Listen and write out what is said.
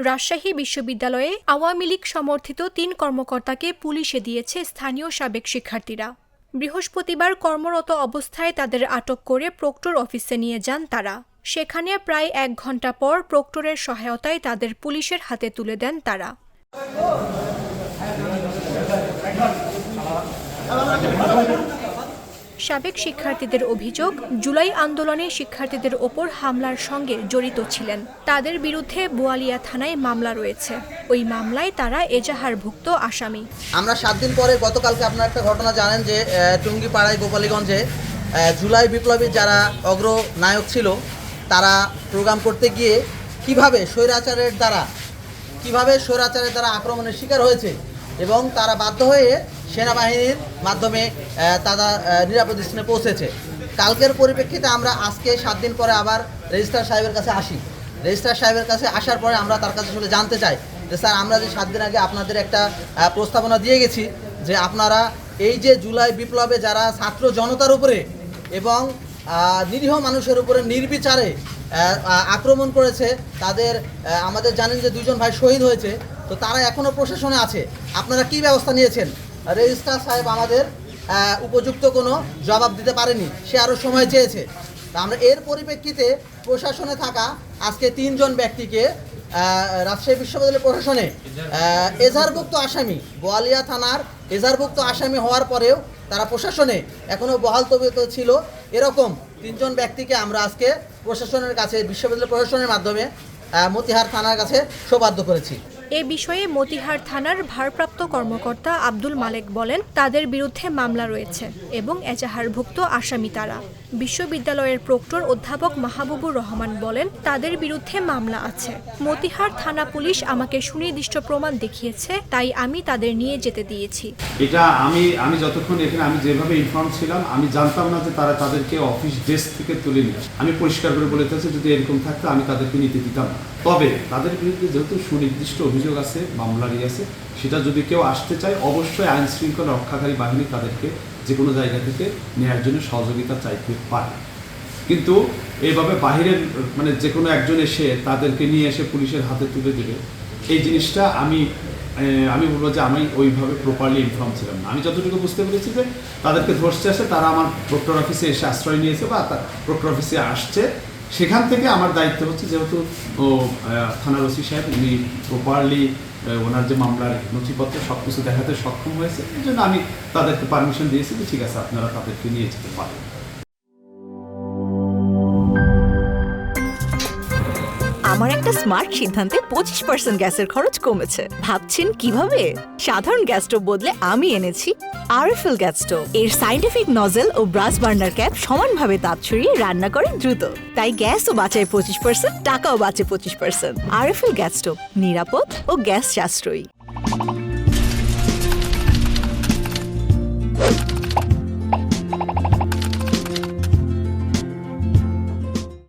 রাজশাহী বিশ্ববিদ্যালয়ে আওয়ামী লীগ সমর্থিত ৩ কর্মকর্তাকে পুলিশে দিয়েছে স্থানীয় সাবেক শিক্ষার্থীরা। বৃহস্পতিবার কর্মরত অবস্থায় তাদের আটক করে প্রক্টর অফিসে নিয়ে যান তারা। সেখানে প্রায় ১ ঘণ্টা পর প্রক্টরের সহায়তায় তাদের পুলিশের হাতে তুলে দেন তারা। সাবেক শিক্ষার্থীদের অভিযোগ, জুলাই আন্দোলনে শিক্ষার্থীদের ওপর হামলার সঙ্গে জড়িত ছিলেন। তাদের বিরুদ্ধে বোয়ালিয়া থানায় মামলা রয়েছে। ওই মামলায় তারা এজাহারভুক্ত আসামি। আমরা 7 দিন পরে গতকালকে আপনারা একটা ঘটনা জানেন যে টুঙ্গিপাড়ায় গোপালীগঞ্জে জুলাই বিপ্লবী যারা অগ্রনায়ক ছিল তারা প্রোগ্রাম করতে গিয়ে কিভাবে স্বৈরাচারের দ্বারা আক্রমণের শিকার হয়েছে এবং তারা বাধ্য হয়ে সেনাবাহিনীর মাধ্যমে তারা নিরাপদ স্থানে পৌঁছেছে। কালকের পরিপ্রেক্ষিতে আমরা আজকে 7 দিন পরে আবার রেজিস্ট্রার সাহেবের কাছে আসি। রেজিস্ট্রার সাহেবের কাছে আসার পরে আমরা তার কাছে আসলে জানতে চাই যে স্যার, আমরা যে 7 দিন আগে আপনাদের একটা প্রস্তাবনা দিয়ে গেছি যে আপনারা এই যে জুলাই বিপ্লবে যারা ছাত্র জনতার উপরে এবং নিরীহ মানুষের উপরে নির্বিচারে আক্রমণ করেছে, তাদের আমাদের জানেন যে 2 জন ভাই শহীদ হয়েছে, তো তারা এখনও প্রশাসনে আছে, আপনারা কি ব্যবস্থা নিয়েছেন? রেজিস্ট্রার সাহেব আমাদের উপযুক্ত কোনো জবাব দিতে পারেনি, সে আরও সময় চেয়েছে। আমরা এর পরিপ্রেক্ষিতে প্রশাসনে থাকা আজকে 3 জন ব্যক্তিকে রাজশাহী বিশ্ববিদ্যালয় প্রশাসনে এজাহারভুক্ত আসামি, বোয়ালিয়া থানার এজাহারভুক্ত আসামি হওয়ার পরেও তারা প্রশাসনে এখনও বহাল তবিয়তে ছিল, এরকম 3 জন ব্যক্তিকে আমরা আজকে প্রশাসনের কাছে, বিশ্ববিদ্যালয় প্রশাসনের মাধ্যমে মতিহার থানার কাছে সোপর্দ করেছি। এ বিষয়ে মতিহার থানার ভারপ্রাপ্ত কর্মকর্তা আব্দুল মালেক বলেন, তাদের বিরুদ্ধে মামলা রয়েছে এবং এজাহারভুক্ত আসামি তারা। বিশ্ববিদ্যালয়ের প্রক্টর অধ্যাপক মাহবুবুর রহমান বলেন, তাদের বিরুদ্ধে মামলা আছে। মতিহার থানা পুলিশ আমাকে সুনির্দিষ্ট প্রমাণ দেখিয়েছে, তাই আমি তাদের নিয়ে যেতে দিয়েছি। এটা আমি যতক্ষণ এখানে আমি যেভাবে ইনফর্ম ছিলাম, আমি জানতাম না যে তারা তাদেরকে অফিস ডেস্ক থেকে তুলে নিয়ে, আমি পরিষ্কার করে বলে দিয়েছি যদি এরকম থাকতো আমি তাদেরকে নিতে দিতাম না। তবে তাদের বিরুদ্ধে যেহেতু সুনির্দিষ্ট অভিযোগ আছে, মামলারই আছে, সেটা যদি কেউ আসতে চায় অবশ্যই আইন শৃঙ্খলা রক্ষাকারী বাহিনী তাদেরকে যে কোনো জায়গা থেকে নেওয়ার জন্য সহযোগিতা চাইতে পারে। কিন্তু এইভাবে বাহিরের যে কোনো একজন এসে তাদেরকে নিয়ে এসে পুলিশের হাতে তুলে দেবে, এই জিনিসটা আমি বলবো যে আমি ওইভাবে প্রপারলি ইনফর্ম ছিলাম না। আমি যতটুকু বুঝতে পেরেছি যে তাদেরকে ধরতে আসে, তারা আমার প্রক্টর অফিসে এসে আশ্রয় নিয়েছে বা প্রক্টর অফিসে আসছে, সেখান থেকে আমার দায়িত্ব হচ্ছে যেহেতু থানার ওসি সাহেব উনি প্রপারলি ওনার যে মামলার নথিপত্র সব কিছু দেখাতে সক্ষম হয়েছে, এই জন্য আমি তাদেরকে পারমিশন দিয়েছি যে ঠিক আছে আপনারা তাদেরকে নিয়ে যেতে পারেন। আমার একটা স্মার্ট সিদ্ধান্তে 25% গ্যাসের খরচ কমেছে। ভাবছেন কিভাবে? সাধারণ গ্যাস স্টোভ বদলে আমি এনেছি আরএফএল গ্যাস স্টোভ। এর সাইন্টিফিক নজল ও ব্রাস বার্নার ক্যাপ সমানভাবে তাপ ছড়িয়ে রান্না করে দ্রুত, তাই গ্যাসও বাঁচায় 25%, টাকাও বাঁচে 25%। আরএফএল গ্যাস স্টোভ নিরাপদ ও গ্যাস সাশ্রয়ী।